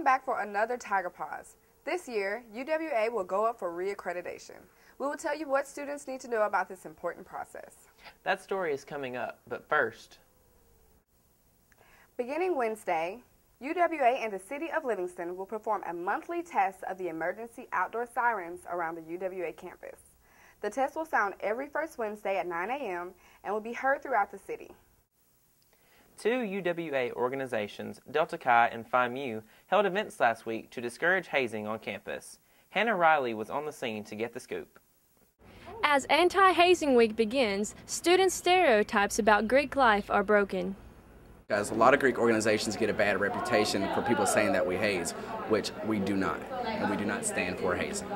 Welcome back for another Tiger Pause. This year, UWA will go up for reaccreditation. We will tell you what students need to know about this important process. That story is coming up, but first. Beginning Wednesday, UWA and the City of Livingston will perform a monthly test of the emergency outdoor sirens around the UWA campus. The test will sound every first Wednesday at 9 a.m. and will be heard throughout the city. Two UWA organizations, Delta Chi and Phi Mu, held events last week to discourage hazing on campus. Hannah Riley was on the scene to get the scoop. As Anti-Hazing Week begins, students' stereotypes about Greek life are broken. Because a lot of Greek organizations get a bad reputation for people saying that we haze, which we do not, and we do not stand for hazing.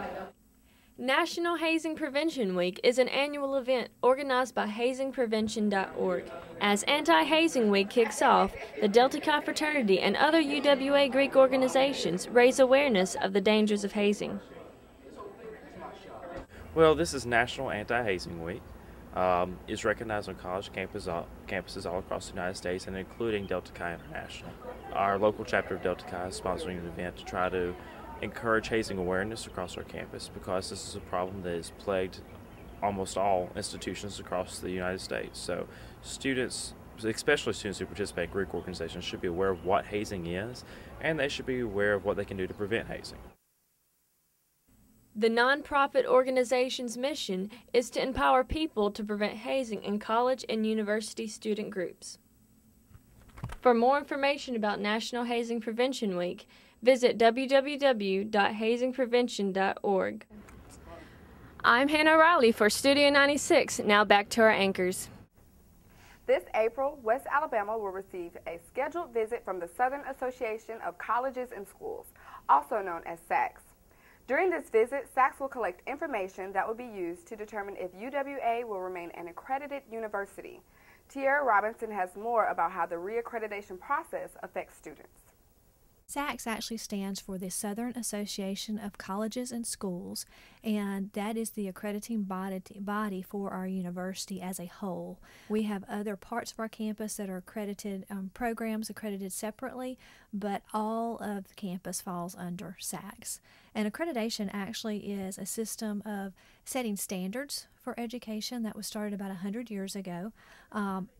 National Hazing Prevention Week is an annual event organized by hazingprevention.org. As Anti-Hazing Week kicks off, the Delta Chi fraternity and other UWA Greek organizations raise awareness of the dangers of hazing. Well, this is National Anti-Hazing Week. It's recognized on college campuses all across the United States and including Delta Chi International. Our local chapter of Delta Chi is sponsoring an event to try to encourage hazing awareness across our campus because this is a problem that has plagued almost all institutions across the United States. So students, especially students who participate in Greek organizations, should be aware of what hazing is, and they should be aware of what they can do to prevent hazing. The nonprofit organization's mission is to empower people to prevent hazing in college and university student groups. For more information about National Hazing Prevention Week, visit www.hazingprevention.org. I'm Hannah Riley for Studio 96. Now back to our anchors. This April, West Alabama will receive a scheduled visit from the Southern Association of Colleges and Schools, also known as SACS. During this visit, SACS will collect information that will be used to determine if UWA will remain an accredited university. Tiara Robinson has more about how the reaccreditation process affects students. SACS actually stands for the Southern Association of Colleges and Schools, and that is the accrediting body for our university as a whole. We have other parts of our campus that are accredited, programs accredited separately, but all of the campus falls under SACS. And accreditation actually is a system of setting standards for education that was started about 100 years ago,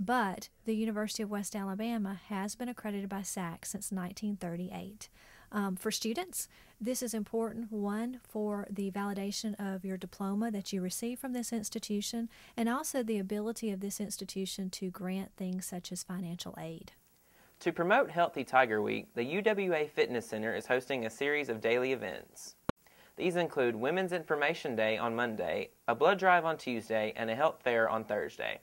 but the University of West Alabama has been accredited by SACS since 1938. For students, this is important, one, for the validation of your diploma that you receive from this institution, and also the ability of this institution to grant things such as financial aid. To promote Healthy Tiger Week, the UWA Fitness Center is hosting a series of daily events. These include Women's Information Day on Monday, a blood drive on Tuesday, and a health fair on Thursday.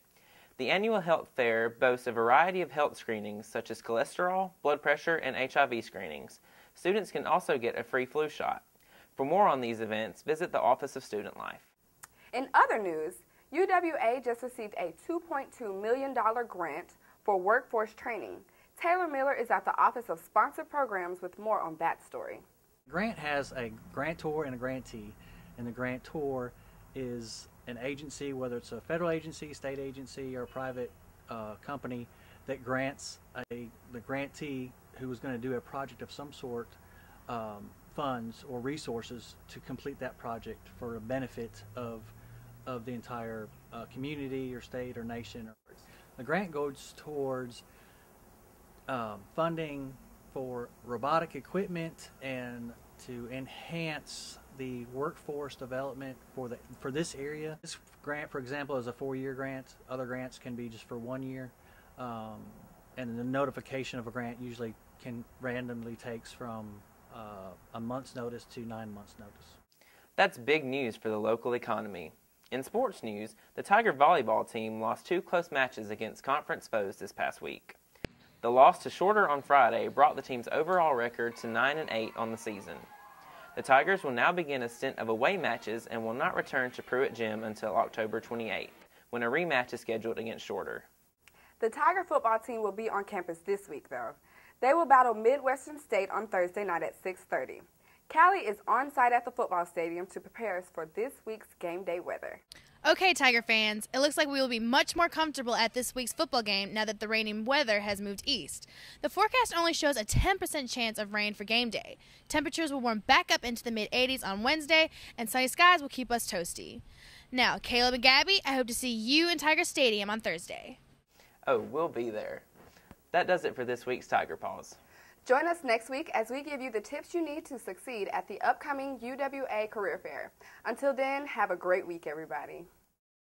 The annual health fair boasts a variety of health screenings such as cholesterol, blood pressure, and HIV screenings. Students can also get a free flu shot. For more on these events, visit the Office of Student Life. In other news, UWA just received a $2.2 million grant for workforce training. Taylor Miller is at the Office of Sponsored Programs with more on that story. Grant has a grantor and a grantee, and the grantor is an agency, whether it's a federal agency, state agency, or a private company that grants the grantee who is going to do a project of some sort funds or resources to complete that project for a benefit of the entire community or state or nation. The grant goes towards funding for robotic equipment and to enhance the workforce development for this area. This grant, for example, is a 4-year grant. Other grants can be just for 1 year, and the notification of a grant usually randomly takes from a month's notice to 9 months' notice. That's big news for the local economy. In sports news, the Tiger volleyball team lost 2 close matches against conference foes this past week. The loss to Shorter on Friday brought the team's overall record to 9-8 on the season. The Tigers will now begin a stint of away matches and will not return to Pruitt Gym until October 28th, when a rematch is scheduled against Shorter. The Tiger football team will be on campus this week, though. They will battle Midwestern State on Thursday night at 6:30. Callie is on site at the football stadium to prepare us for this week's game day weather. Okay, Tiger fans, it looks like we will be much more comfortable at this week's football game now that the raining weather has moved east. The forecast only shows a 10% chance of rain for game day. Temperatures will warm back up into the mid-80s on Wednesday, and sunny skies will keep us toasty. Now, Caleb and Gabby, I hope to see you in Tiger Stadium on Thursday. Oh, we'll be there. That does it for this week's Tiger Paws. Join us next week as we give you the tips you need to succeed at the upcoming UWA Career Fair. Until then, have a great week, everybody.